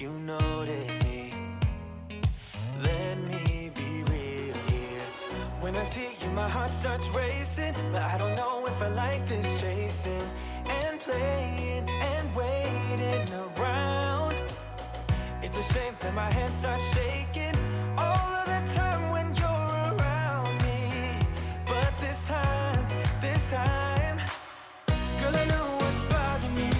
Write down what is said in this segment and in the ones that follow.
you notice me. Let me be real here. When I see you, my heart starts racing, but I don't know if I like this chasing and playing and waiting around. It's a shame that my hands start shaking all of the time when you're around me. But this time, girl, I know what's bothering me.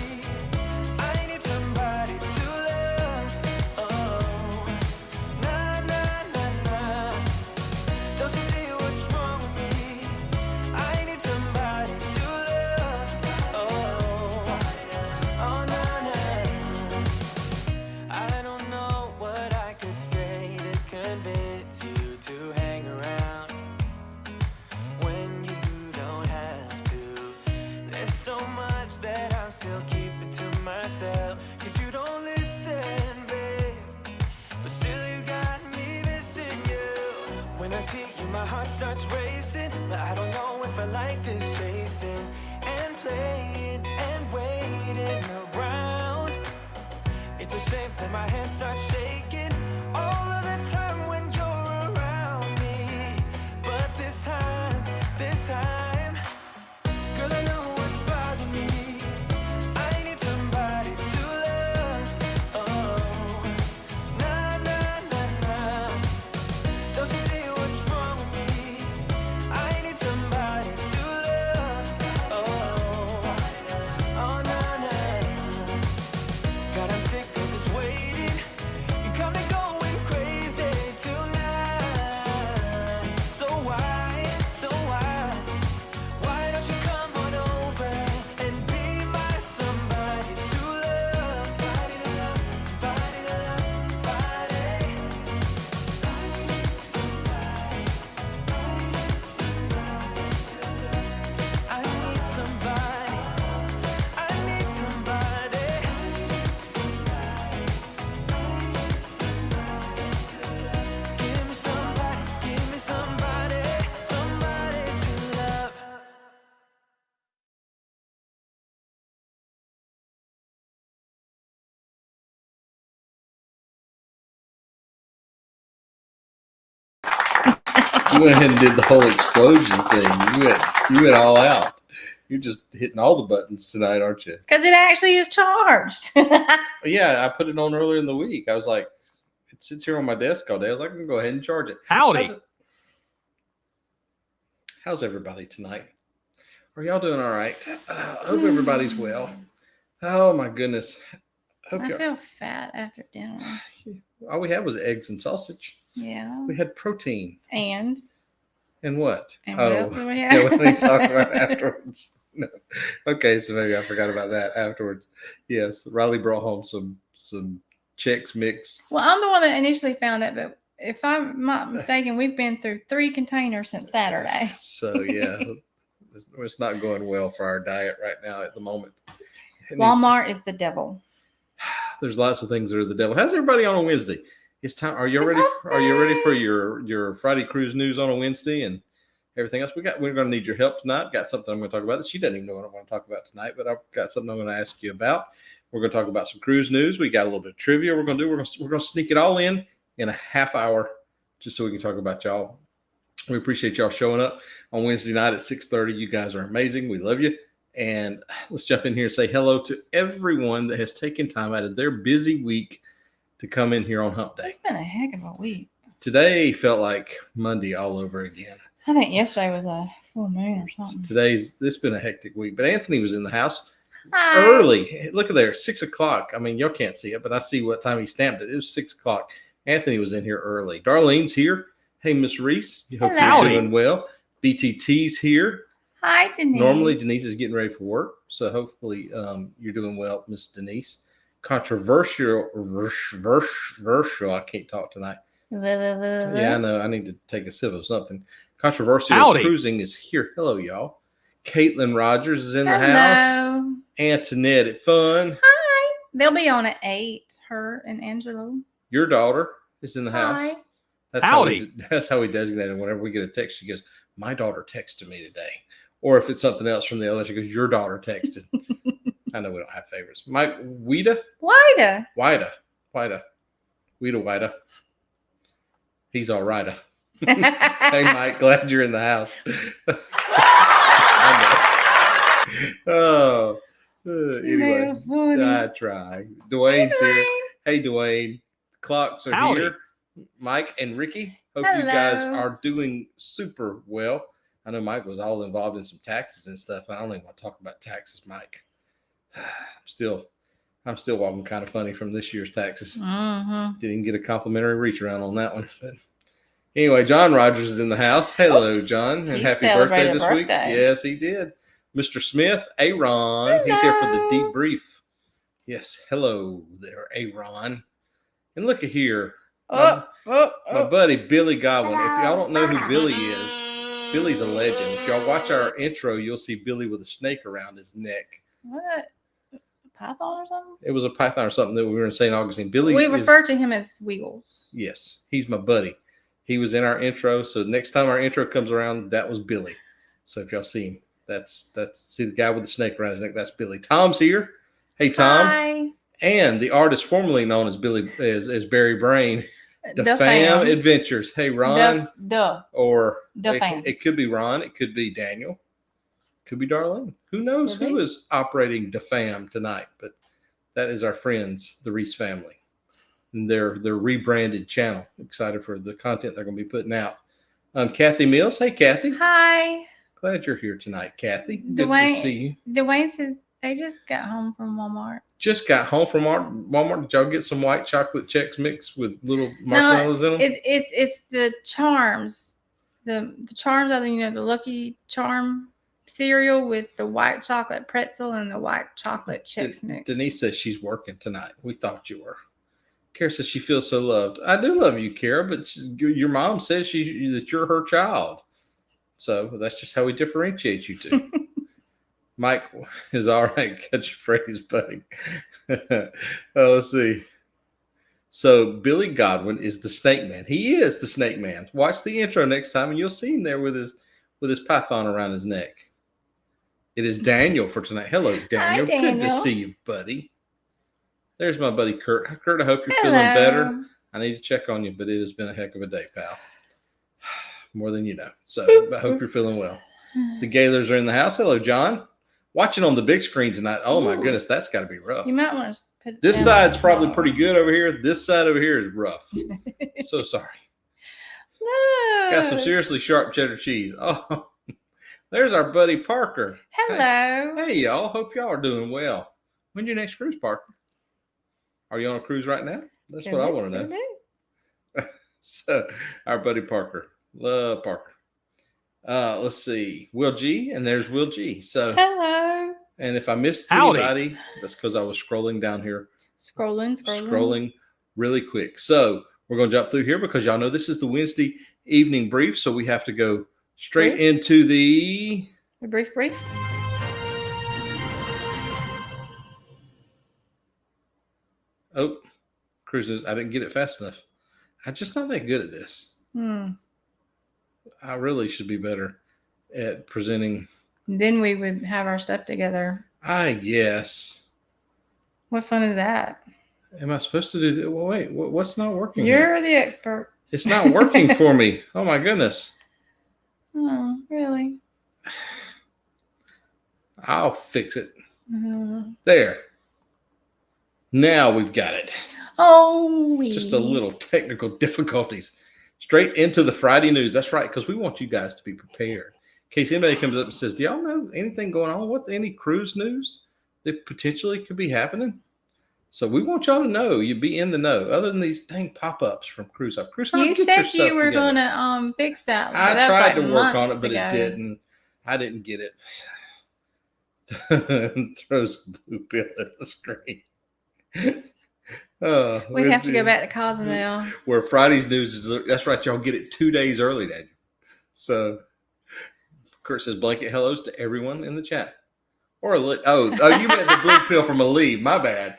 I need somebody to love. Oh, nah, nah, nah, nah. Don't you see what's wrong with me? I need somebody to love. Oh, oh, nah, nah. I don't know what I could say to convince you to hang around when you don't have to. There's so much that I'm still keeping to myself, 'cause you don't listen, babe. But still you got me missing you. When I see you, my heart starts racing, but I don't know if I like this chasing and playing and waiting around. It's a shame that my hands start shaking all of the time when you're around me. But this time, girl, I know what's bothering me. I need somebody to love. Oh, nah, nah, nah, nah. Don't you see what's wrong with me? I need somebody to love. Oh, oh, nah, nah. God, I'm sick of this waiting. You got me going crazy tonight. So why don't you come on over and be my somebody to love? Somebody to love, somebody to love, somebody. I need somebody to love. I need somebody. I need somebody. Give me somebody, somebody to love. You went ahead and did the whole explosion thing. You went all out. You're just hitting all the buttons tonight, aren't you? Because it actually is charged. Yeah, I put it on earlier in the week. I was like, it sits here on my desk all day. I was like, I'm going to go ahead and charge it. Howdy. How's everybody tonight? Are y'all doing all right? I hope everybody's well. Oh, my goodness. I feel fat after dinner. All we had was eggs and sausage. Yeah. We had protein. And what? what else did we have? Yeah, what did we talk about afterwards? No. Okay, so maybe I forgot about that afterwards. Yes, Riley brought home some Chex Mix. Well, I'm the one that initially found it, but if I'm not mistaken, we've been through 3 containers since Saturday. So, yeah, it's not going well for our diet right now at the moment. Walmart is the devil. There's lots of things that are the devil. How's everybody on a Wednesday? It's time. Are you ready? Are you ready for your Friday cruise news on a Wednesday and everything else? We're going to need your help tonight. Got something I'm going to talk about that she doesn't even know what I want to talk about tonight, but I've got something I'm going to ask you about. We're going to talk about some cruise news. We got a little bit of trivia. We're going to sneak it all in a half hour, just so we can talk about y'all. We appreciate y'all showing up on Wednesday night at 6:30. You guys are amazing. We love you. And let's jump in here and say hello to everyone that has taken time out of their busy week to come in here on Hump Day. It's been a heck of a week. Today felt like Monday all over again. I think yesterday was a full moon or something. This been a hectic week, but Anthony was in the house Hi. early. Look at there, 6 o'clock. I mean, y'all can't see it, but I see what time he stamped it. It was 6 o'clock. Anthony was in here early. Darlene's here. Hey, Miss Reese. You hope you're doing well. BTT's here. Hi, Denise. Normally, Denise is getting ready for work, so hopefully you're doing well, Miss Denise. Controversial. I can't talk tonight. Yeah, I know. I need to take a sip of something. Controversial Cruising is here. Hello, y'all. Caitlin Rogers is in the house. Antoinette at Fun. Hi. They'll be on at 8. Her and Angelo. Your daughter is in the house. Hi. That's how we designate it. Whenever we get a text, she goes, "My daughter texted me today." Or if it's something else from the other, she goes, "Your daughter texted." I know we don't have favorites. Mike, Wida. Whita. He's all right. Hey, Mike, glad you're in the house. Oh, anyway, I try. Dwayne's here. Hey, Dwayne. Clocks are here. Mike and Ricky. Hope you guys are doing super well. I know Mike was all involved in some taxes and stuff. I don't even want to talk about taxes, Mike. I'm still walking kind of funny from this year's taxes. Didn't even get a complimentary reach around on that one. But anyway, John Rogers is in the house. Hello, John, and happy birthday this week. Yes, he did. Mr. Smith, Aaron, he's here for the debrief. Yes, hello there, Aaron. And look at here, my buddy Billy Godwin. If y'all don't know who Billy is, Billy's a legend. If y'all watch our intro, you'll see Billy with a snake around his neck. What? Python or something? It was a python or something that we were in St. Augustine. Billy. We refer to him as Wiggles. Yes, he's my buddy. He was in our intro. So next time our intro comes around, that was Billy. So if y'all see him, that's see the guy with the snake around his neck. That's Billy. Tom's here. Hey, Tom. Hi. And the artist formerly known as Billy as Barry Brain. The Fam Adventures. Hey, Ron. Or it could be Ron. It could be Daniel. Could be Darlene. Who knows who is operating the Fam tonight? But that is our friends, the Reese family, and their rebranded channel. Excited for the content they're going to be putting out. Kathy Mills. Hey, Kathy. Hi. Glad you're here tonight, Kathy. Good to see you. Dwayne says they just got home from Walmart. Just got home from Walmart. Did y'all get some white chocolate checks mixed with little marshmallows in them? It's the charms, the charms of the Lucky Charm cereal with the white chocolate pretzel and the white chocolate Chex Mix. Denise says she's working tonight. We thought you were. Kara says she feels so loved. I do love you, Kara, but your mom says that you're her child. So that's just how we differentiate you two. Mike is all right. Catch your phrase, buddy. Let's see. So Billy Godwin is the Snake Man. He is the Snake Man. Watch the intro next time, and you'll see him there with his python around his neck. It is Daniel for tonight. Hello, Daniel. Hi, Daniel. Good to see you, buddy. There's my buddy Kurt. Kurt, I hope you're feeling better. I need to check on you, but it has been a heck of a day, pal. More than you know. So I hope you're feeling well. The Gaylors are in the house. Hello, John. Watching on the big screen tonight. Oh, my goodness. That's got to be rough. You might want to put this side's probably pretty good over here. This side over here is rough. So sorry. Look. Got some seriously sharp cheddar cheese. Oh, there's our buddy Parker. Hello. Hey, y'all. Hope y'all are doing well. When's your next cruise, Parker? Are you on a cruise right now? That's what I want to know. So, our buddy Parker. Love Parker. Let's see. Will G, and there's Will G. So, hello. And if I missed anybody, that's because I was scrolling down here. Scrolling really quick. So, we're going to jump through here because y'all know this is the Wednesday evening brief. So, we have to go straight into the brief. Oh, cruises. I didn't get it fast enough. I'm just not that good at this. I really should be better at presenting. Then we would have our stuff together. I guess. What fun is that? Am I supposed to do that? Well, wait, what's not working? You're the expert. It's not working for me. Oh, my goodness. Oh, really? I'll fix it. There. Now we've got it. Oh, just a little technical difficulties. Straight into the Friday news. That's right, because we want you guys to be prepared. In case anybody comes up and says, do y'all know anything going on? Any cruise news that potentially could be happening? So we want y'all to know. You be in the know. Other than these dang pop-ups from Cruise Off. You said you were going to fix that. I tried to work on it, but it didn't. I didn't get it. Throws a blue pill at the screen. We have to go back to Cozumel. Where Friday's news is. That's right. Y'all get it 2 days early, Dad. So Kurt says blanket hellos to everyone in the chat. Or you meant the blue pill from Ali. My bad.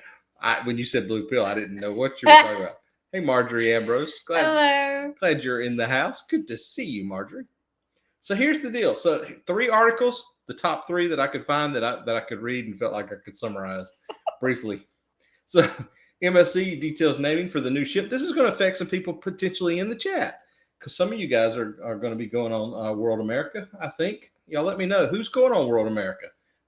When you said blue pill, I didn't know what you were talking about. Hey, Marjorie Ambrose. Hello. Glad you're in the house. Good to see you, Marjorie. So here's the deal. So 3 articles, the top 3 that I could find that I could read and felt like I could summarize briefly. So MSC details naming for the new ship. This is going to affect some people potentially in the chat because some of you guys are going to be going on World America, I think. Y'all let me know who's going on World America.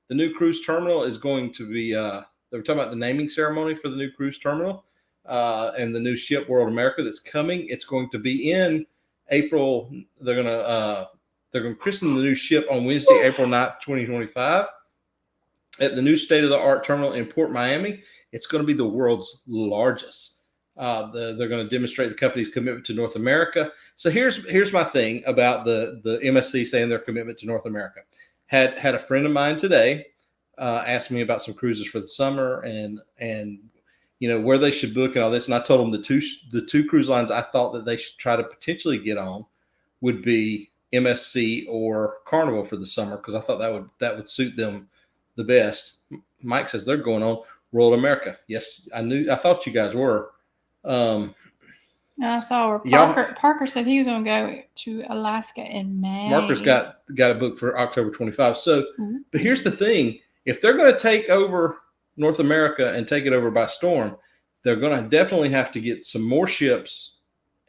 The new cruise terminal is going to be, they were talking about the naming ceremony for the new cruise terminal and the new ship World America that's coming. It's going to be in April. They're going to christen the new ship on Wednesday, April 9th, 2025 at the new state-of-the-art terminal in Port Miami. It's going to be the world's largest. They're going to demonstrate the company's commitment to North America. So here's my thing about the MSC saying their commitment to North America. Had a friend of mine today ask me about some cruises for the summer and where they should book and all this. And I told them the two cruise lines I thought that they should try to potentially get on would be MSC or Carnival for the summer because I thought that would suit them the best. Mike says they're going on World America. Yes, I thought you guys were. I saw where Parker said he was going to go to Alaska in May. Marker's got a book for October 25. So, But here's the thing. If they're going to take over North America and take it over by storm, they're going to definitely have to get some more ships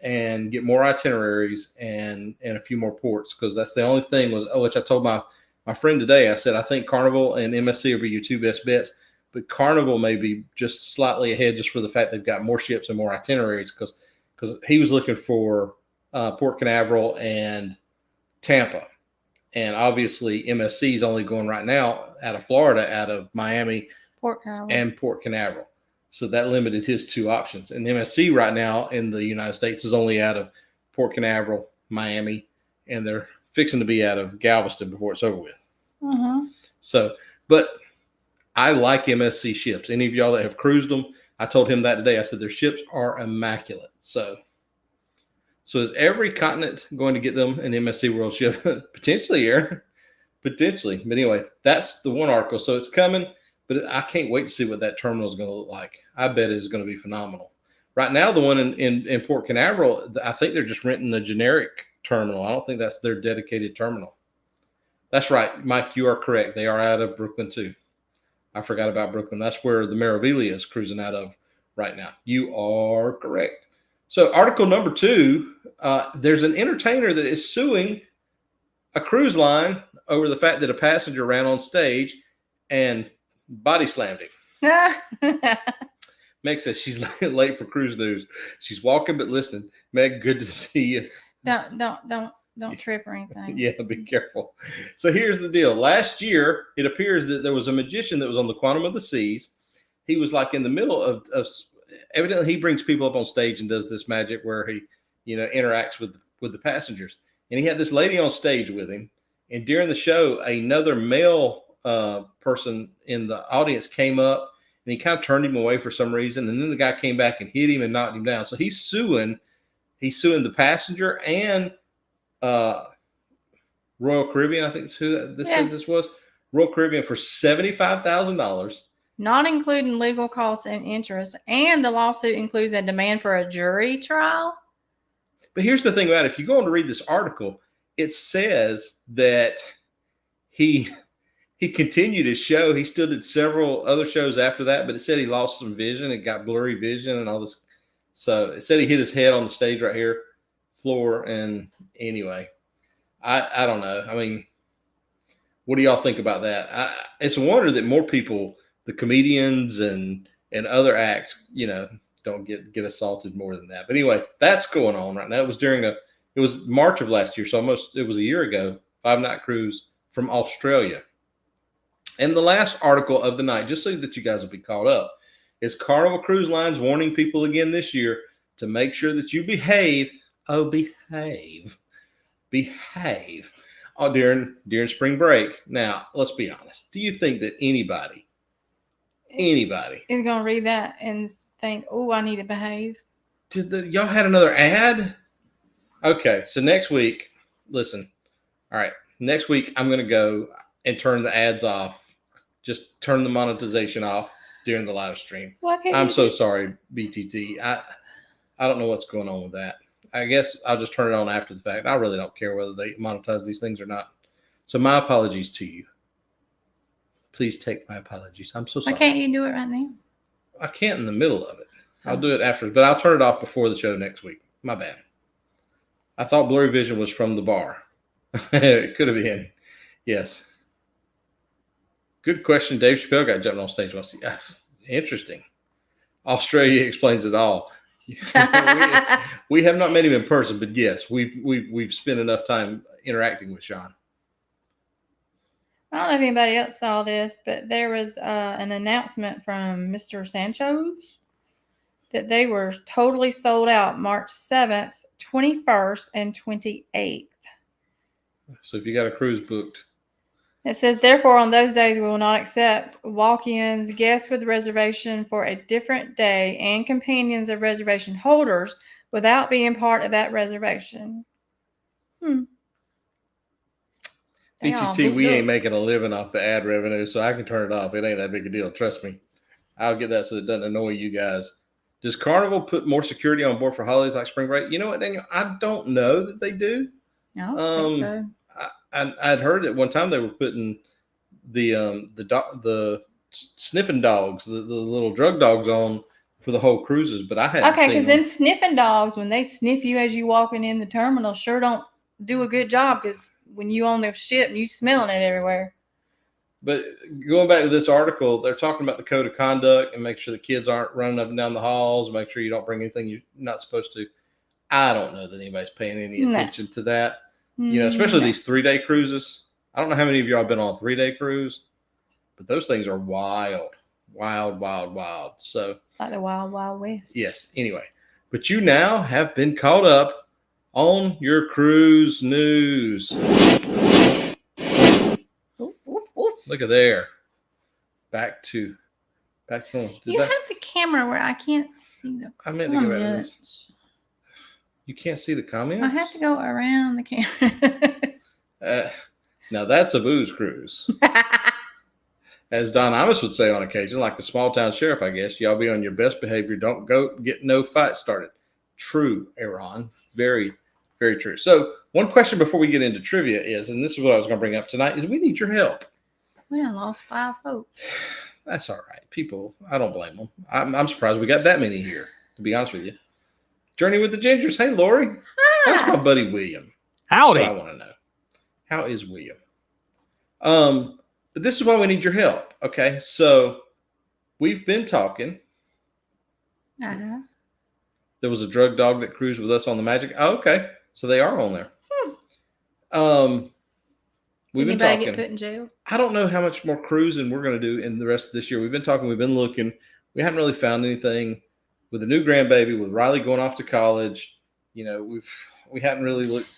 and get more itineraries and a few more ports because that's the only thing which I told my friend today. I said, I think Carnival and MSC will be your two best bets, but Carnival may be just slightly ahead just for the fact they've got more ships and more itineraries because he was looking for Port Canaveral and Tampa. And obviously MSC is only going right now out of Florida, out of Miami, Port Canaveral. So that limited his two options. And MSC right now in the United States is only out of Port Canaveral, Miami, and they're fixing to be out of Galveston before it's over with. So, but I like MSC ships. Any of y'all that have cruised them, I told him that today. I said their ships are immaculate. So is every continent going to get them an MSC World ship? Potentially, Aaron. Potentially. But anyway, that's the one article. So it's coming, but I can't wait to see what that terminal is going to look like. I bet it's going to be phenomenal. Right now, the one in Port Canaveral, I think they're just renting a generic terminal. I don't think that's their dedicated terminal. That's right, Mike, you are correct. They are out of Brooklyn too. I forgot about Brooklyn. That's where the Meraviglia is cruising out of right now. You are correct. So article number 2, there's an entertainer that is suing a cruise line over the fact that a passenger ran on stage and body slammed him. Meg says she's late for cruise news. She's walking but listening. Meg, good to see you. Don't trip or anything. Yeah, be careful. So here's the deal. Last year, it appears that there was a magician that was on the Quantum of the Seas. He was like in the middle of evidently he brings people up on stage and does this magic where he, interacts with the passengers. And he had this lady on stage with him. And during the show, another male person in the audience came up and he kind of turned him away for some reason. And then the guy came back and hit him and knocked him down. So he's suing the passenger and Royal Caribbean, I think that's who said this was. Royal Caribbean for $75,000. Not including legal costs and interest. And the lawsuit includes a demand for a jury trial. But here's the thing about it. If you go on to read this article, it says that he continued his show. He still did several other shows after that, but it said he lost some vision. It got blurry vision and all this. So it said he hit his head on the stage right here. Floor. And anyway, I don't know. I mean, what do y'all think about that? It's a wonder that more people, the comedians and other acts, don't get assaulted more than that. But anyway, that's going on right now. It was March of last year, so it was a year ago. 5-night cruise from Australia. And the last article of the night, just so that you guys will be caught up, is Carnival Cruise Lines warning people again this year to make sure that you behave. Oh, behave during spring break. Now, let's be honest. Do you think that anybody is going to read that and think, oh, I need to behave? Y'all had another ad? Okay, so next week, listen. All right, next week I'm going to go and turn the ads off. Just turn the monetization off during the live stream. I'm so sorry, BTT. I don't know what's going on with that. I guess I'll just turn it on after the fact. I really don't care whether they monetize these things or not. So my apologies to you. Please take my apologies. I'm so sorry. Why can't you do it right now? I can't in the middle of it. I'll do it after, but I'll turn it off before the show next week. My bad. I thought Blurry Vision was from the bar. It could have been. Yes. Good question. Dave Chappelle got jumped on stage once. Yeah, interesting. Australia explains it all. we have not met him in person, but yes, we've spent enough time interacting with Sean. I don't know if anybody else saw this, but there was an announcement from Mr. Sancho's that they were totally sold out March 7th, 21st, and 28th. So if you got a cruise booked. It says, therefore, on those days, we will not accept walk-ins, guests with reservation for a different day, and companions of reservation holders without being part of that reservation. VTT, we ain't making a living off the ad revenue, so I can turn it off. It ain't that big a deal. Trust me. I'll get that so it doesn't annoy you guys. Does Carnival put more security on board for holidays like spring break? You know what, Daniel? I don't know that they do. I don't think so. I'd heard at one time they were putting the sniffing dogs, the little drug dogs on for the whole cruises, but I hadn't Okay, seen because them sniffing dogs, when they sniff you as you walking in the terminal, sure don't do a good job, because when you on their ship, you smelling it everywhere. But going back to this article, they're talking about the code of conduct and make sure the kids aren't running up and down the halls, make sure you don't bring anything you're not supposed to. I don't know that anybody's paying any attention to that. You know, especially these 3-day cruises. I don't know how many of y'all have been on a 3-day cruise, but those things are wild, wild, wild, wild. So like the Wild Wild West. Yes. Anyway, but you now have been caught up on your cruise news. Look at there. Back to. You have the camera where I can't see the comments. I meant to go back to this. You can't see the comments? I have to go around the camera. Now that's a booze cruise. As Don Imus would say on occasion, like the small town sheriff, I guess, y'all be on your best behavior. Don't go get no fight started. True, Aaron. Very, very true. So one question before we get into trivia is, and this is what I was going to bring up tonight, is we need your help. We done lost 5 folks. That's all right. People, I don't blame them. I'm surprised we got that many here, to be honest with you. Journey with the Gingers. Hey, Lori. Hi. That's my buddy William. Howdy. That's what I want to know. How is William? But this is why we need your help. Okay, so we've been talking. Uh-huh. There was a drug dog that cruised with us on the Magic. Oh, okay, so they are on there. We've been talking. Get put in jail? I don't know how much more cruising we're going to do in the rest of this year. We've been talking. We've been looking. We haven't really found anything. With the new grandbaby, with Riley going off to college, you know, we hadn't really looked.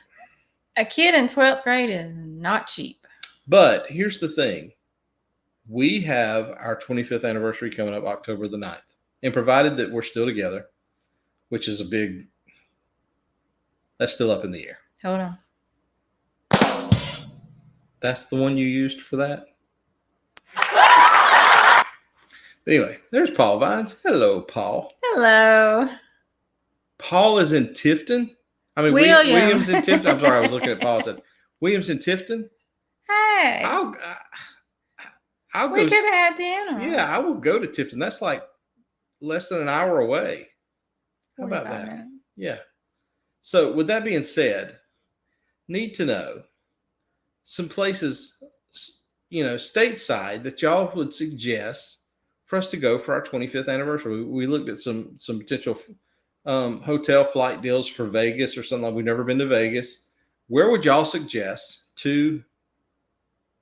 A kid in 12th grade is not cheap. But here's the thing. We have our 25th anniversary coming up October the 9th. And provided that we're still together, which is that's still up in the air. Hold on. That's the one you used for that? Anyway, there's Paul Vines. Hello, Paul. Hello. Paul is in Tifton? I mean, William's in Tifton. I'm sorry, I was looking at Paul. I said, William's in Tifton? Hey. I'll We go. could have had dinner. Yeah, I will go to Tifton. That's like less than an hour away. How about 45 that? minutes. Yeah. So with that being said, need to know some places, you know, stateside that y'all would suggest for us to go for our 25th anniversary. We looked at some potential hotel flight deals for Vegas or something. Like we've never been to Vegas. Where would y'all suggest to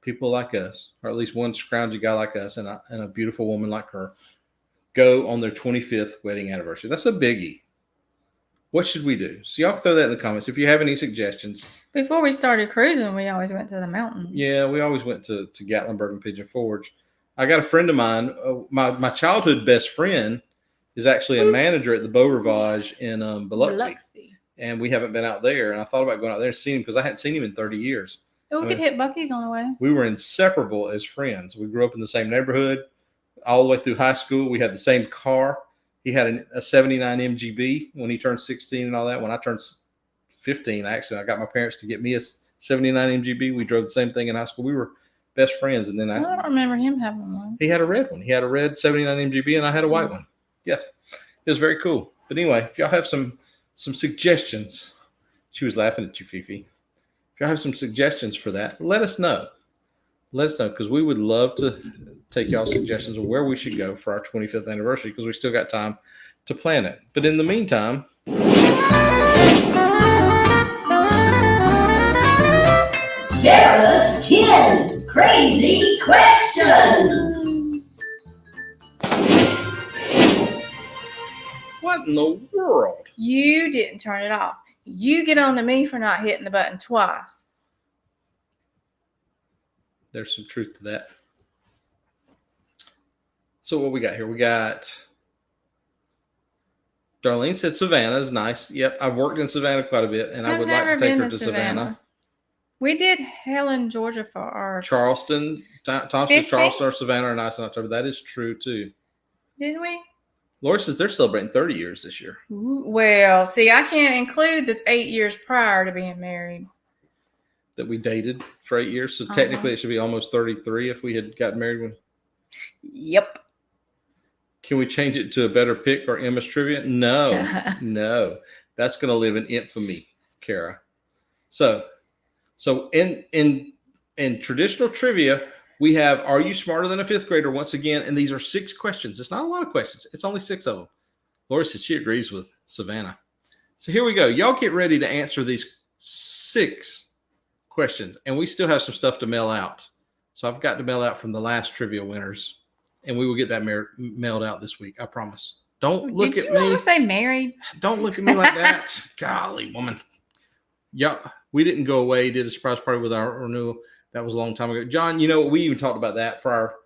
people like us, or at least one scroungy guy like us and a beautiful woman like her, go on their 25th wedding anniversary? That's a biggie. What should we do? So y'all can throw that in the comments if you have any suggestions. Before we started cruising, we always went to the mountain. Yeah, we always went to Gatlinburg and Pigeon Forge. I got a friend of mine, my childhood best friend is actually a manager at the Beau Rivage in Biloxi. And we haven't been out there. And I thought about going out there and seeing him because I hadn't seen him in 30 years. Oh, we could hit Buc-ee's on the way. We were inseparable as friends. We grew up in the same neighborhood all the way through high school. We had the same car. He had a 79 MGB when he turned 16 and all that. When I turned 15, actually, I got my parents to get me a 79 MGB. We drove the same thing in high school. We were best friends. And then I don't remember him having one. He had a red one. He had a red 79 MGB and I had a white one. Yes. It was very cool. But anyway, if y'all have some suggestions, she was laughing at you, Fifi. If y'all have some suggestions for that, let us know. Let us know, because we would love to take y'all suggestions of where we should go for our 25th anniversary, because we still got time to plan it. But in the meantime, Kara's 10 crazy questions. what in the world? You didn't turn it off. You get on to me for not hitting the button twice. There's some truth to that. So what we got here? We got Darlene said Savannah is nice. Yep, I've worked in Savannah quite a bit, and I I've would like never to take been her to Savannah. We did Helen, Georgia for our Charleston, Thompson, 15? Charleston, or Savannah are nice in October. That is true too. Didn't we? Lori says they're celebrating 30 years this year. Ooh, well, see, I can't include the 8 years prior to being married. That we dated for 8 years. So technically it should be almost 33 if we had gotten married when. Yep. Can we change it to a better pick or Emma's trivia? No, no. That's going to live in infamy, Kara. So in traditional trivia, we have, are you smarter than a fifth grader once again? And these are 6 questions. It's not a lot of questions. It's only 6 of them. Lori said she agrees with Savannah. So here we go. Y'all get ready to answer these 6 questions. And we still have some stuff to mail out. So I've got to mail out from the last trivia winners. And we will get that mailed out this week. I promise. Don't look at me. Did you say married? Don't look at me like that. Golly, woman. Yeah, we didn't go away. Did a surprise party with our renewal. That was a long time ago. John, you know, we even talked about that for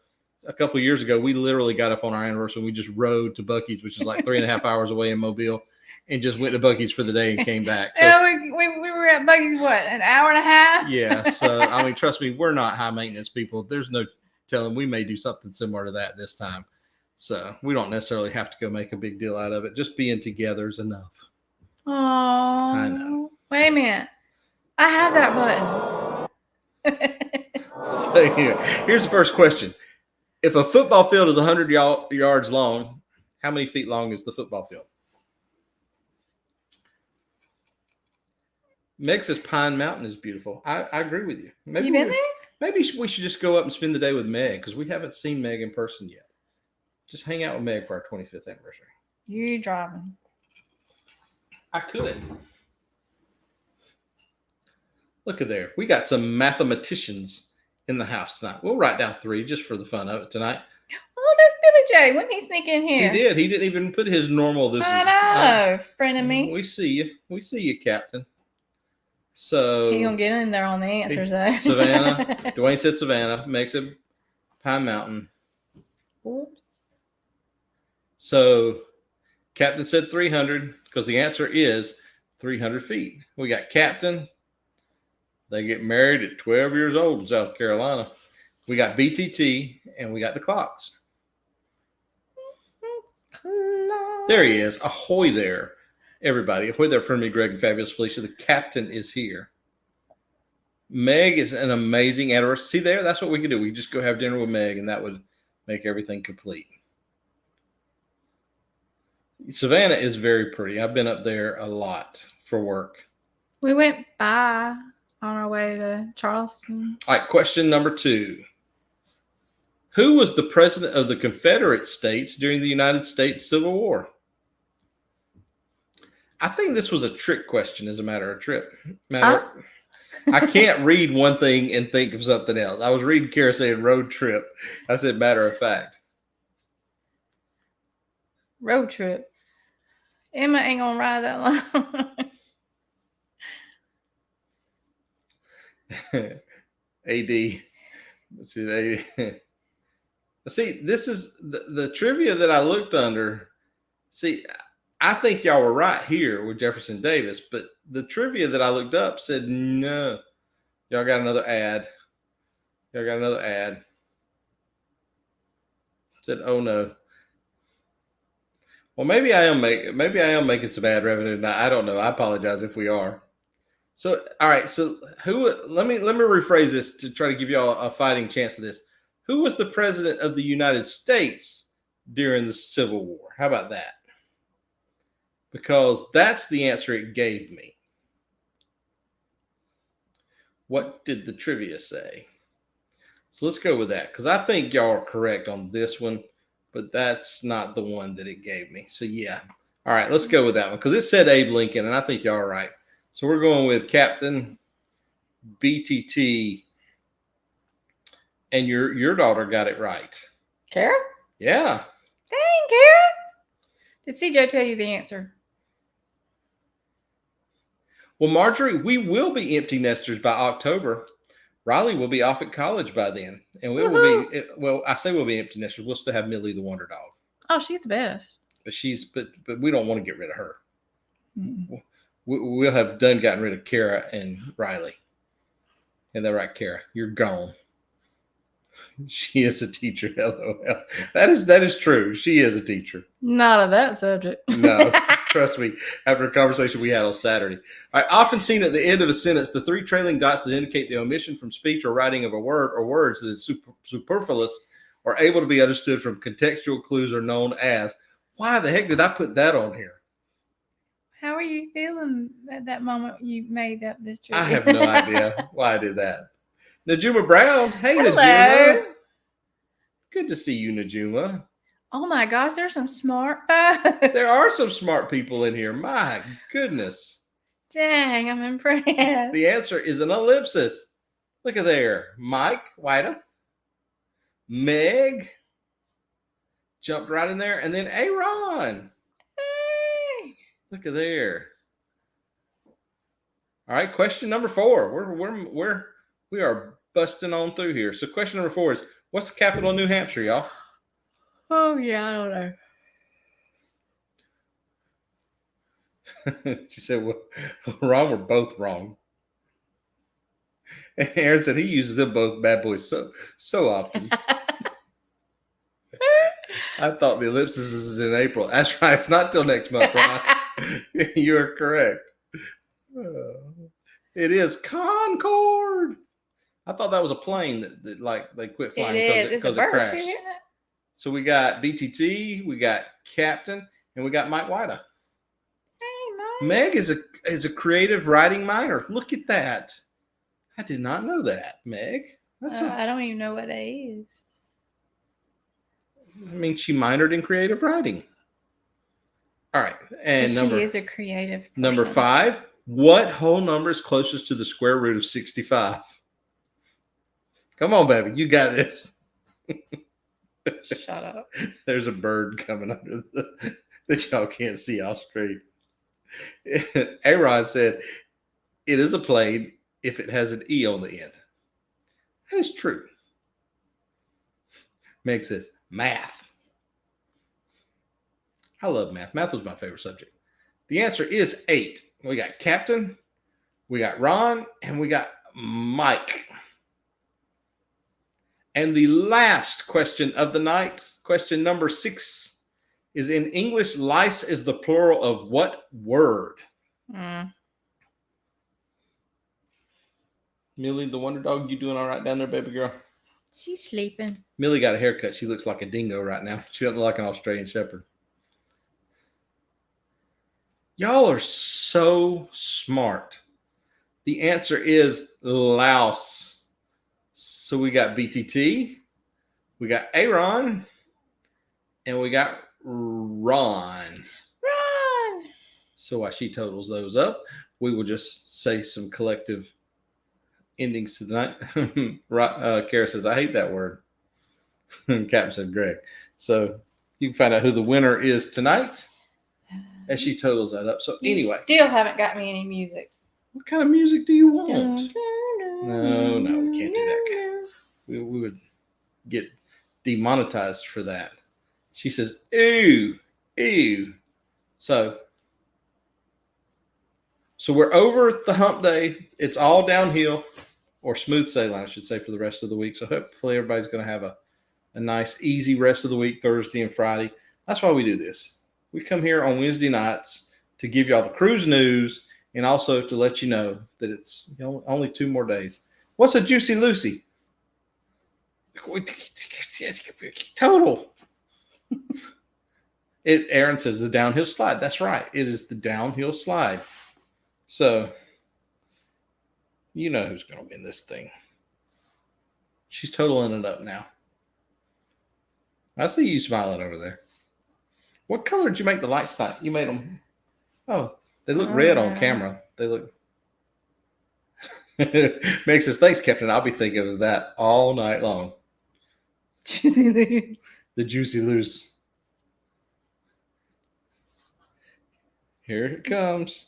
a couple of years ago. We literally got up on our anniversary and we just rode to Buc-ee's, which is like 3.5 hours away in Mobile, and just went to Buc-ee's for the day and came back. So, we were at Buc-ee's, what, an hour and a half? yeah. So, I mean, trust me, we're not high maintenance people. There's no telling, we may do something similar to that this time. So we don't necessarily have to go make a big deal out of it. Just being together is enough. Oh, I know. Wait a minute. I have that button. So here's the first question. If a football field is 100 yards long, how many feet long is the football field? Meg says Pine Mountain is beautiful. I agree with you. Maybe You been there? Maybe we should just go up and spend the day with Meg, because we haven't seen Meg in person yet. Just hang out with Meg for our 25th anniversary. You driving. I could. Look at there. We got some mathematicians in the house tonight. We'll write down 3 just for the fun of it tonight. Oh, there's Billy J. Wouldn't he sneak in here? He did. He didn't even put his normal. This I is know, friend of me. We see you. We see you, Captain. So He gonna get in there on the answers, though. Savannah. Dwayne said Savannah. Meg said Pine Mountain. Oops. So Captain said 300, because the answer is 300 feet. We got Captain. They get married at 12 years old in South Carolina. We got BTT, and we got the clocks. There he is. Ahoy there, everybody. Ahoy there, friend me, Greg and Fabulous Felicia. The captain is here. Meg is an amazing anniversary. See there? That's what we could do. We just go have dinner with Meg, and that would make everything complete. Savannah is very pretty. I've been up there a lot for work. We went by on our way to Charleston. All right, question number 2. Who was the president of the Confederate States during the United States Civil War? I think this was a trick question, as a matter of trip. I can't read one thing and think of something else. I was reading Kara saying road trip. I said matter of fact. Road trip. Emma ain't gonna ride that long. AD. See, this is the trivia that I looked under. See, I think y'all were right here with Jefferson Davis, but the trivia that I looked up said no. Y'all got another ad. Said, oh no. Well, maybe I am making some ad revenue now. I don't know. I apologize if we are. So, all right. So, let me rephrase this to try to give y'all a fighting chance of this. Who was the president of the United States during the Civil War? How about that? because that's the answer it gave me. What did the trivia say? So let's go with that, because I think y'all are correct on this one, but that's not the one that it gave me. So yeah. All right, let's go with that one, because it said Abe Lincoln, and I think y'all are right. So we're going with Captain BTT, and your daughter got it right. Kara? Yeah. Dang, Kara. Did CJ tell you the answer? Well, Marjorie, we will be empty nesters by October. Riley will be off at college by then, and we will be. Well, I say we'll be empty nesters. We'll still have Millie the Wonder Dog. Oh, she's the best. But we don't want to get rid of her. Mm-mm. We'll have done gotten rid of Kara and Riley. And that right, Kara? You're gone. She is a teacher. LOL. That is true. She is a teacher. Not of that subject. No, trust me. After a conversation we had on Saturday. All right. Often seen at the end of a sentence, the three trailing dots that indicate the omission from speech or writing of a word or words that is superfluous or able to be understood from contextual clues are known as. Why the heck did I put that on here? How are you feeling at that moment you made up this trivia? I have no idea why I did that. Najuma Brown. Hey, Hello. Najuma. Good to see you, Najuma. Oh my gosh, there's some smart folks. There are some smart people in here. My goodness. Dang, I'm impressed. The answer is an ellipsis. Look at there. Mike Whita. Meg jumped right in there. And then Aaron. Hey. Look at there. All right, question number 4. We are busting on through here. So question number 4 is, what's the capital of New Hampshire, y'all? Oh yeah, I don't know. She said, well, wrong, we're both wrong. And Aaron said he uses them both bad boys so often. I thought the ellipsis is in April. That's right. It's not till next month, Ron. You're correct. It is Concord. I thought that was a plane that like they quit flying because it crashed. Too, so we got BTT, we got Captain, and we got Mike Whita. Hey, Mike. Meg is a creative writing minor. Look at that. I did not know that, Meg. I don't even know what that is. I mean, she minored in creative writing. All right, and she is a creative person. Number 5. What whole number is closest to the square root of 65? Come on, baby, you got this. Shut up. There's a bird coming under that y'all can't see off screen. Aaron said, it is a plane if it has an E on the end. That is true. Meg says, math. I love math. Math was my favorite subject. The answer is 8. We got Captain, we got Ron, and we got Mike. And the last question of the night, question number 6, is in English, lice is the plural of what word? Millie, the Wonder Dog, you doing all right down there, baby girl? She's sleeping. Millie got a haircut. She looks like a dingo right now. She doesn't look like an Australian Shepherd. Y'all are so smart. The answer is louse. So we got BTT, we got Aaron, and we got Ron. Ron. So while she totals those up, we will just say some collective endings to the night. Kara says, I hate that word. Captain said, Greg. So you can find out who the winner is tonight as she totals that up. So anyway. You still haven't got me any music. What kind of music do you want? No, we can't do that. We would get demonetized for that. She says, ew. So we're over the hump day. It's all downhill, or smooth sailing, I should say, for the rest of the week. So hopefully everybody's going to have a nice, easy rest of the week, Thursday and Friday. That's why we do this. We come here on Wednesday nights to give y'all the cruise news and also to let you know that it's only 2 more days. What's a Juicy Lucy? Total. Aaron says the downhill slide. That's right. It is the downhill slide. So, you know who's going to win this thing. She's totaling it up now. I see you smiling over there. What color did you make the lights tonight? You made them. Oh, they look red on camera. They look. Makes us thanks, Captain. I'll be thinking of that all night long. Juicy. The Juicy Loose. Here it comes.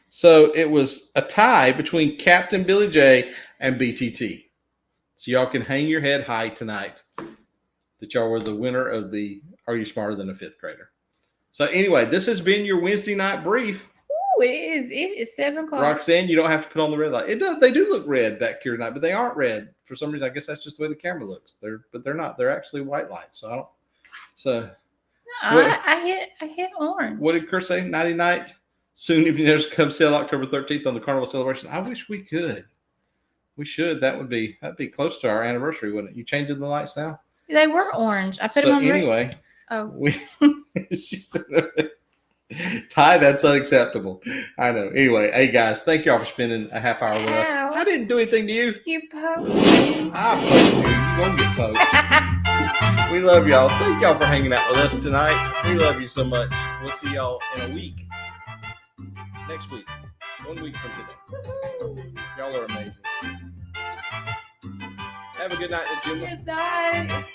So it was a tie between Captain Billy J and BTT. So y'all can hang your head high tonight that y'all were the winner of the Are You Smarter Than a Fifth Grader? So anyway, this has been your Wednesday night brief. Ooh, it is. It is 7 o'clock. Roxanne, you don't have to put on the red light. It does. They do look red back here tonight, but they aren't red for some reason. I guess that's just the way the camera looks. They're not. They're actually white lights. So I don't. So I hit orange. what did Kurt say? Nighty night. Soon evening there's come sale October 13th on the Carnival celebration. I wish we could. We should. That'd be close to our anniversary, wouldn't it? You changing the lights now? They were orange. I put them on anyway. Oh. She said, Ty, that's unacceptable. I know. Anyway, hey guys, thank y'all for spending a half hour with us. Ow. I didn't do anything to you. You poked me. I poked you. You won't get poked. We love y'all. Thank y'all for hanging out with us tonight. We love you so much. We'll see y'all in a week. Next week. 1 week from today. Y'all are amazing. Have a good night, Jim. Good night.